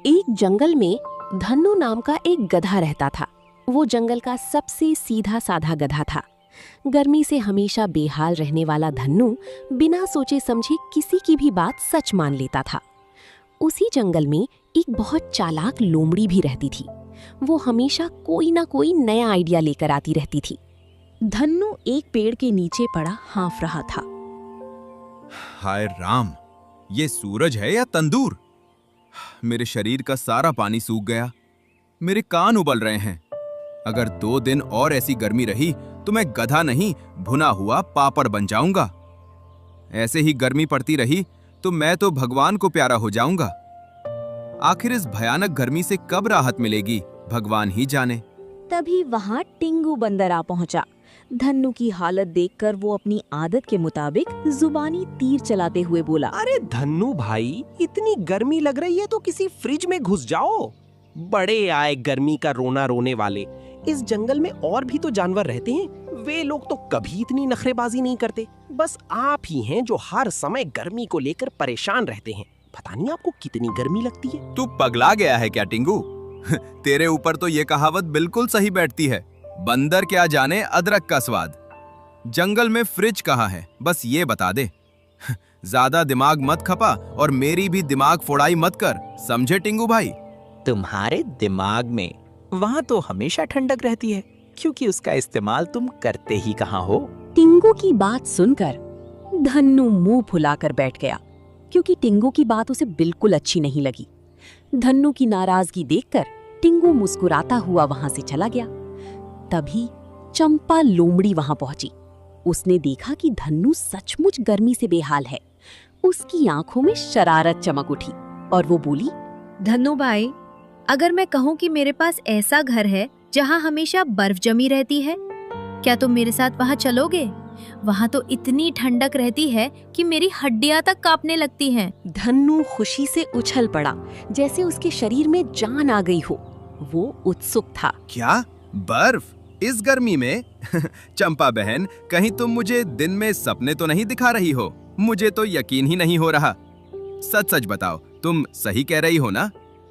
एक जंगल में धन्नू नाम का एक गधा रहता था। वो जंगल का सबसे सीधा साधा गधा था। गर्मी से हमेशा बेहाल रहने वाला धन्नू बिना सोचे समझे किसी की भी बात सच मान लेता था। उसी जंगल में एक बहुत चालाक लोमड़ी भी रहती थी। वो हमेशा कोई ना कोई नया आइडिया लेकर आती रहती थी। धन्नू एक पेड़ के नीचे पड़ा हाँफ रहा था। हाय राम, ये सूरज है या तंदूर? मेरे शरीर का सारा पानी सूख गया, मेरे कान उबल रहे हैं। अगर 2 दिन और ऐसी गर्मी रही तो मैं गधा नहीं, भुना हुआ पापड़ बन जाऊंगा। ऐसे ही गर्मी पड़ती रही तो मैं तो भगवान को प्यारा हो जाऊंगा। आखिर इस भयानक गर्मी से कब राहत मिलेगी, भगवान ही जाने। तभी वहाँ टिंगू बंदर आ पहुंचा। धन्नू की हालत देखकर वो अपनी आदत के मुताबिक जुबानी तीर चलाते हुए बोला, अरे धन्नू भाई, इतनी गर्मी लग रही है तो किसी फ्रिज में घुस जाओ। बड़े आए गर्मी का रोना रोने वाले। इस जंगल में और भी तो जानवर रहते हैं, वे लोग तो कभी इतनी नखरेबाजी नहीं करते। बस आप ही हैं जो हर समय गर्मी को लेकर परेशान रहते हैं। पता नहीं आपको कितनी गर्मी लगती है। तू पगला गया है क्या टिंगू? तेरे ऊपर तो ये कहावत बिल्कुल सही बैठती है। बंदर क्या जाने अदरक का स्वाद। जंगल में फ्रिज कहाँ है, बस ये बता दे। ज्यादा दिमाग मत खपा और मेरी भी दिमाग फोड़ाई मत कर, समझे टिंगू भाई? तुम्हारे दिमाग में वहाँ तो हमेशा ठंडक रहती है, क्योंकि उसका इस्तेमाल तुम करते ही कहाँ हो। टिंगू की बात सुनकर धन्नू मुंह फुलाकर बैठ गया, क्योंकि टिंगू की बात उसे बिल्कुल अच्छी नहीं लगी। धन्नू की नाराजगी देखकर टिंगू मुस्कुराता हुआ वहां से चला गया। तभी चंपा लोमड़ी वहां पहुंची। उसने देखा कि धन्नू सचमुच गर्मी से बेहाल है। उसकी आंखों में शरारत चमक उठी और वो बोली, धन्नू भाई, अगर मैं कहूँ कि मेरे पास ऐसा घर है जहाँ हमेशा बर्फ जमी रहती है, क्या तुम मेरे साथ वहाँ चलोगे? वहाँ तो इतनी ठंडक रहती है कि मेरी हड्डियाँ तक कांपने लगती हैं। धन्नू खुशी से उछल पड़ा, जैसे उसके शरीर में जान आ गई हो। वो उत्सुक था। क्या बर्फ इस गर्मी में? चंपा बहन, कहीं तुम मुझे दिन में सपने तो नहीं दिखा रही हो? मुझे तो यकीन ही नहीं हो रहा। सच सच बताओ, तुम सही कह रही हो ना?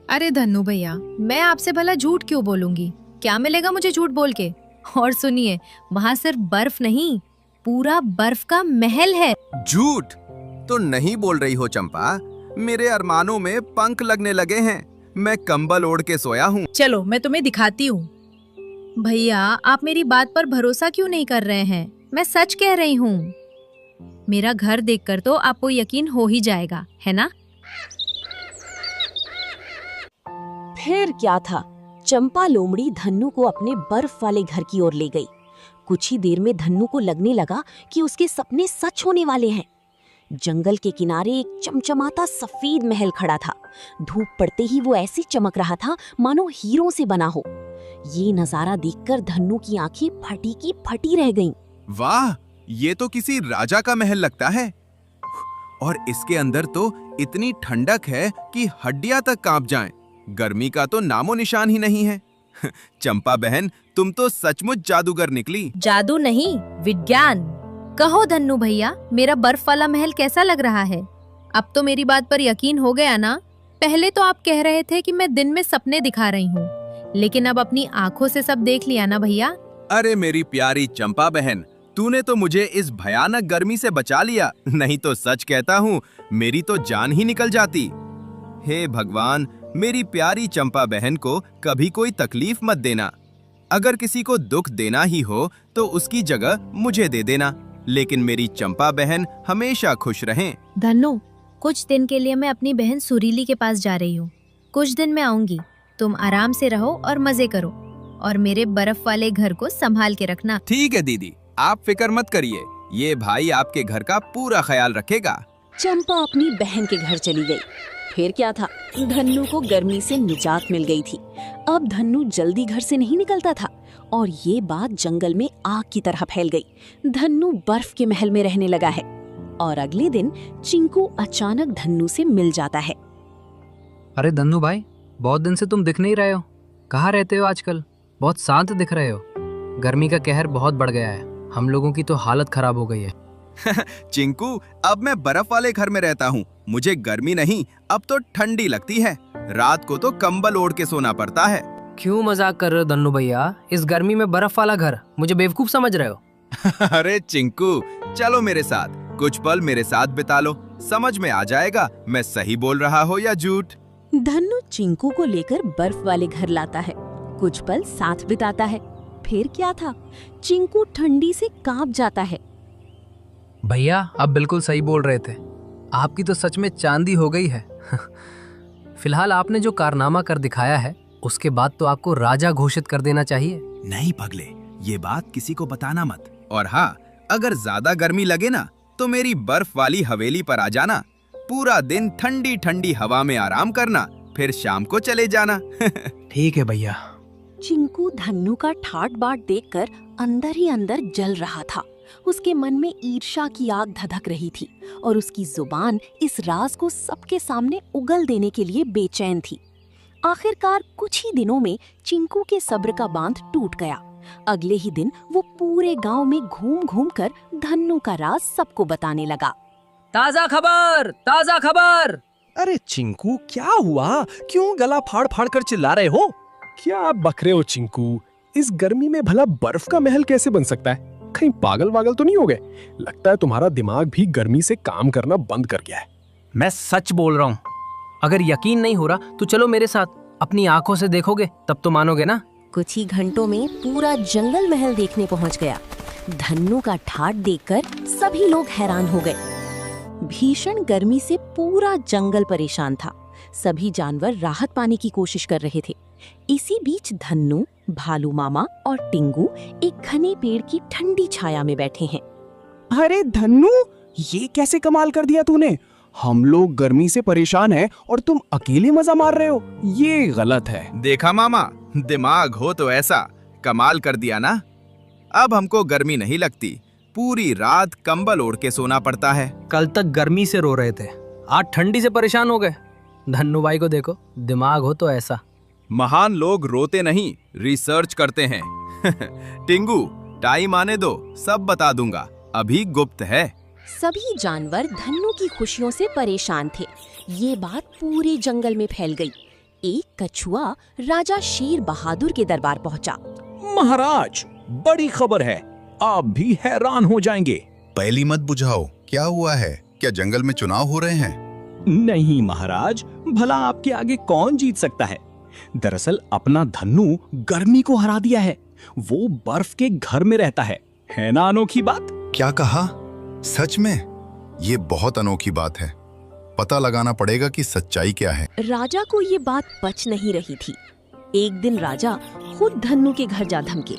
अरे धन्नू भैया, मैं आपसे भला झूठ क्यों बोलूंगी? क्या मिलेगा मुझे झूठ बोल के? और सुनिए, वहाँ सिर्फ बर्फ नहीं, पूरा बर्फ का महल है। झूठ तो नहीं बोल रही हो चंपा? मेरे अरमानों में पंख लगने लगे हैं। मैं कंबल ओढ़ के सोया हूँ। चलो मैं तुम्हें दिखाती हूँ। भैया, आप मेरी बात पर भरोसा क्यों नहीं कर रहे हैं? मैं सच कह रही हूँ। मेरा घर देखकर तो आपको यकीन हो ही जाएगा, है ना? फिर क्या था, चंपा लोमड़ी धन्नू को अपने बर्फ वाले घर की ओर ले गई। कुछ ही देर में धन्नू को लगने लगा कि उसके सपने सच होने वाले हैं। जंगल के किनारे एक चमचमाता सफेद महल खड़ा था। धूप पड़ते ही वो ऐसे चमक रहा था मानो हीरों से बना हो। ये नजारा देखकर धन्नू की आंखें फटी की फटी रह गईं। वाह, ये तो किसी राजा का महल लगता है। और इसके अंदर तो इतनी ठंडक है कि हड्डियां तक कांप जाएं। गर्मी का तो नामो निशान ही नहीं है। चंपा बहन, तुम तो सचमुच जादूगर निकली। जादू नहीं, विज्ञान। कहो धन्नू भैया, मेरा बर्फ वाला महल कैसा लग रहा है? अब तो मेरी बात पर यकीन हो गया ना? पहले तो आप कह रहे थे कि मैं दिन में सपने दिखा रही हूँ, लेकिन अब अपनी आंखों से सब देख लिया ना भैया? अरे मेरी प्यारी चंपा बहन, तूने तो मुझे इस भयानक गर्मी से बचा लिया, नहीं तो सच कहता हूँ मेरी तो जान ही निकल जाती। हे भगवान, मेरी प्यारी चंपा बहन को कभी कोई तकलीफ मत देना। अगर किसी को दुख देना ही हो तो उसकी जगह मुझे दे देना, लेकिन मेरी चंपा बहन हमेशा खुश रहें। धन्नू, कुछ दिन के लिए मैं अपनी बहन सुरीली के पास जा रही हूँ। कुछ दिन में आऊंगी। तुम आराम से रहो और मजे करो, और मेरे बर्फ वाले घर को संभाल के रखना। ठीक है दीदी, आप फिक्र मत करिए, ये भाई आपके घर का पूरा ख्याल रखेगा। चंपा अपनी बहन के घर चली गई। फिर क्या था, धन्नू को गर्मी से निजात मिल गई थी। अब धन्नू जल्दी घर से नहीं निकलता था और ये बात जंगल में आग की तरह फैल गई। धन्नू बर्फ के महल में रहने लगा है। और अगले दिन चिंकू अचानक धन्नू से मिल जाता है। अरे धन्नू भाई, बहुत दिन से तुम दिख नहीं रहे हो। कहाँ रहते हो आजकल? बहुत शांत दिख रहे हो। गर्मी का कहर बहुत बढ़ गया है, हम लोगों की तो हालत खराब हो गई है। चिंकू, अब मैं बर्फ वाले घर में रहता हूँ। मुझे गर्मी नहीं, अब तो ठंडी लगती है। रात को तो कंबल ओढ़ के सोना पड़ता है। क्यों मजाक कर रहे हो धन्नू भैया? इस गर्मी में बर्फ वाला घर, मुझे बेवकूफ समझ रहे हो? अरे चिंकू, चलो मेरे साथ, कुछ पल मेरे साथ बिता लो, समझ में आ जाएगा मैं सही बोल रहा हो या झूठ। धन्नू चिंकू को लेकर बर्फ वाले घर लाता है, कुछ पल साथ बिताता है। फिर क्या था, चिंकू ठंडी से कांप जाता है। भैया आप बिल्कुल सही बोल रहे थे, आपकी तो सच में चांदी हो गई है। फिलहाल आपने जो कारनामा कर दिखाया है, उसके बाद तो आपको राजा घोषित कर देना चाहिए। नहीं पगले, ये बात किसी को बताना मत। और हाँ, अगर ज्यादा गर्मी लगे ना तो मेरी बर्फ वाली हवेली पर आ जाना, पूरा दिन ठंडी ठंडी हवा में आराम करना, फिर शाम को चले जाना। ठीक है भैया। चिंकू धन्नू का ठाट बाट देखकर अंदर ही अंदर जल रहा था। उसके मन में ईर्ष्या की आग धधक रही थी और उसकी जुबान इस राज को सबके सामने उगल देने के लिए बेचैन थी। आखिरकार कुछ ही दिनों में चिंकू के सब्र का बांध टूट गया। अगले ही दिन वो पूरे गांव में घूम घूम कर धन्नू का राज सबको बताने लगा। ताजा खबर, ताजा खबर। अरे चिंकू, क्या हुआ? क्यों गला फाड़ फाड़ कर चिल्ला रहे हो? क्या आप बक रहे हो चिंकू? इस गर्मी में भला बर्फ का महल कैसे बन सकता है? कहीं पागल वागल तो नहीं हो गए? लगता है तुम्हारा दिमाग भी गर्मी से काम करना बंद कर गया है। मैं सच बोल रहा हूँ, अगर यकीन नहीं हो रहा तो चलो मेरे साथ, अपनी आंखों से देखोगे तब तो मानोगे ना। कुछ ही घंटों में पूरा जंगल महल देखने पहुंच गया। धन्नू का ठाट देखकर सभी लोग हैरान हो गए। भीषण गर्मी से पूरा जंगल परेशान था। सभी जानवर राहत पाने की कोशिश कर रहे थे। इसी बीच धन्नू, भालू मामा और टिंगू एक घने पेड़ की ठंडी छाया में बैठे हैं। अरे धन्नू, ये कैसे कमाल कर दिया तूने? हम लोग गर्मी से परेशान हैं और तुम अकेले मजा मार रहे हो, ये गलत है। देखा मामा, दिमाग हो तो ऐसा, कमाल कर दिया ना। अब हमको गर्मी नहीं लगती, पूरी रात कंबल ओढ़ के सोना पड़ता है। कल तक गर्मी से रो रहे थे, आज ठंडी से परेशान हो गए। धन्नू भाई को देखो, दिमाग हो तो ऐसा। महान लोग रोते नहीं, रिसर्च करते हैं। टिंगू, टाइम आने दो, सब बता दूंगा, अभी गुप्त है। सभी जानवर धन्नू की खुशियों से परेशान थे। ये बात पूरे जंगल में फैल गई। एक कछुआ राजा शेर बहादुर के दरबार पहुंचा। महाराज, बड़ी खबर है, आप भी हैरान हो जाएंगे। पहली मत बुझाओ, क्या हुआ है? क्या जंगल में चुनाव हो रहे हैं? नहीं महाराज, भला आपके आगे कौन जीत सकता है? दरअसल अपना धन्नू गर्मी को हरा दिया है। वो बर्फ के घर में रहता है ना अनोखी बात? क्या कहा? सच में? ये बहुत अनोखी बात है। पता लगाना पड़ेगा कि सच्चाई क्या है। राजा को ये बात पच नहीं रही थी। एक दिन राजा खुद धन्नू के घर जा धमके।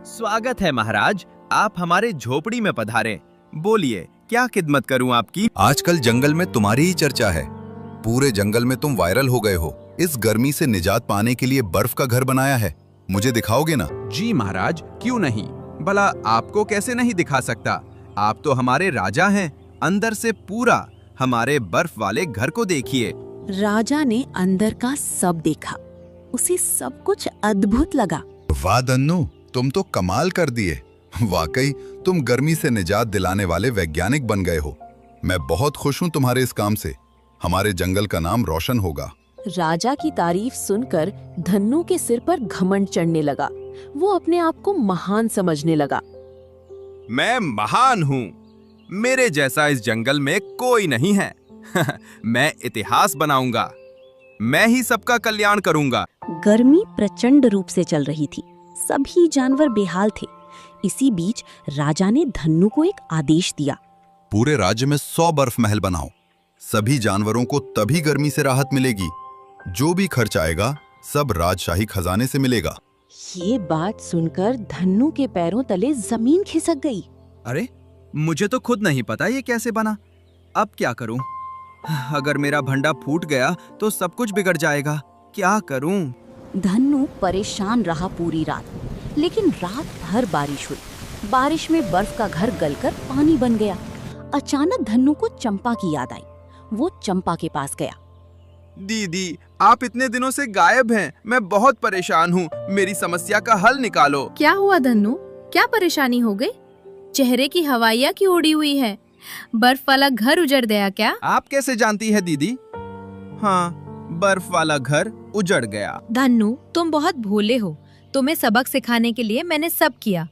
स्वागत है महाराज, आप हमारे झोपड़ी में पधारे। बोलिए, क्या खिदमत करूं आपकी? आजकल जंगल में तुम्हारी ही चर्चा है। पूरे जंगल में तुम वायरल हो गए हो। इस गर्मी से निजात पाने के लिए बर्फ का घर बनाया है, मुझे दिखाओगे ना? जी महाराज, क्यों नहीं। भला आपको कैसे नहीं दिखा सकता, आप तो हमारे राजा हैं। अंदर से पूरा हमारे बर्फ वाले घर को देखिए। राजा ने अंदर का सब देखा। उसे सब कुछ अद्भुत लगा। वाह धन्नू, तुम तो कमाल कर दिए। वाकई तुम गर्मी से निजात दिलाने वाले वैज्ञानिक बन गए हो। मैं बहुत खुश हूँ तुम्हारे इस काम से। हमारे जंगल का नाम रोशन होगा। राजा की तारीफ सुनकर धन्नू के सिर पर घमंड चढ़ने लगा। वो अपने आप को महान समझने लगा। मैं महान हूँ, मेरे जैसा इस जंगल में कोई नहीं है। मैं इतिहास बनाऊंगा, मैं ही सबका कल्याण करूंगा। गर्मी प्रचंड रूप से चल रही थी। सभी जानवर बेहाल थे। इसी बीच राजा ने धन्नू को एक आदेश दिया। पूरे राज्य में 100 बर्फ महल बनाओ। सभी जानवरों को तभी गर्मी से राहत मिलेगी। जो भी खर्च आएगा सब राजशाही खजाने से मिलेगा। ये बात सुनकर धन्नू के पैरों तले जमीन खिसक गई। अरे, मुझे तो खुद नहीं पता ये कैसे बना। अब क्या करूं? अगर मेरा भंडा फूट गया तो सब कुछ बिगड़ जाएगा। क्या करूं? धन्नू परेशान रहा पूरी रात। लेकिन रात भर बारिश हुई। बारिश में बर्फ का घर गलकर पानी बन गया। अचानक धन्नू को चंपा की याद आई। वो चंपा के पास गया। दीदी, आप इतने दिनों से गायब हैं। मैं बहुत परेशान हूँ, मेरी समस्या का हल निकालो। क्या हुआ धन्नू, क्या परेशानी हो गई? चेहरे की हवाइयाँ क्यों उड़ी हुई है? बर्फ वाला घर उजड़ गया क्या? आप कैसे जानती है दीदी? हाँ, बर्फ वाला घर उजड़ गया। धन्नू, तुम बहुत भोले हो। तुम्हें सबक सिखाने के लिए मैंने सब किया।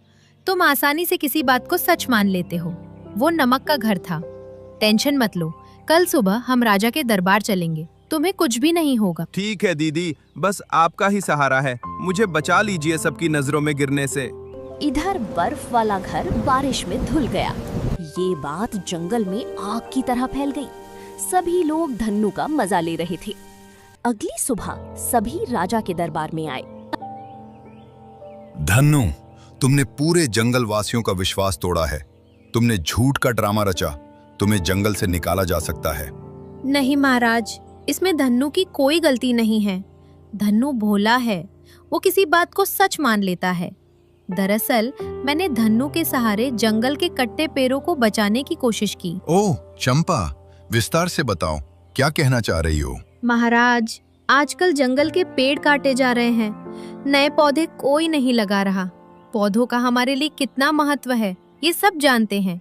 तुम आसानी से किसी बात को सच मान लेते हो। वो नमक का घर था। टेंशन मत लो, कल सुबह हम राजा के दरबार चलेंगे, तुम्हें कुछ भी नहीं होगा। ठीक है दीदी, बस आपका ही सहारा है, मुझे बचा लीजिए सबकी नजरों में गिरने से। इधर बर्फ वाला घर बारिश में धुल गया। ये बात जंगल में आग की तरह फैल गई। सभी लोग धन्नू का मजा ले रहे थे। अगली सुबह सभी राजा के दरबार में आए। धन्नू, तुमने पूरे जंगल वासियों का विश्वास तोड़ा है। तुमने झूठ का ड्रामा रचा। तुम्हें जंगल से निकाला जा सकता है। नहीं महाराज, इसमें धन्नू की कोई गलती नहीं है। धन्नू भोला है, वो किसी बात को सच मान लेता है। दरअसल मैंने धन्नू के सहारे जंगल के कट्टे पेड़ों को बचाने की कोशिश की। ओह चंपा, विस्तार से बताओ, क्या कहना चाह रही हो? महाराज, आजकल जंगल के पेड़ काटे जा रहे हैं, नए पौधे कोई नहीं लगा रहा। पौधों का हमारे लिए कितना महत्व है ये सब जानते हैं,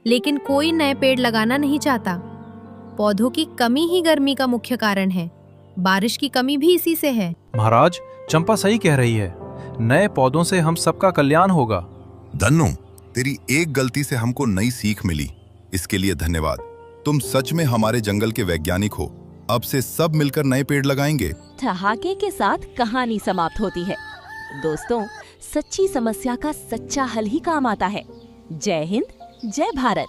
लेकिन कोई नए पेड़ लगाना नहीं चाहता। पौधों की कमी ही गर्मी का मुख्य कारण है। बारिश की कमी भी इसी से है। महाराज, चंपा सही कह रही है। नए पौधों से हम सबका कल्याण होगा। धन्नू, तेरी एक गलती से हमको नई सीख मिली, इसके लिए धन्यवाद। तुम सच में हमारे जंगल के वैज्ञानिक हो। अब से सब मिलकर नए पेड़ लगाएंगे। ठहाके के साथ कहानी समाप्त होती है। दोस्तों, सच्ची समस्या का सच्चा हल ही काम आता है। जय हिंद, जय भारत।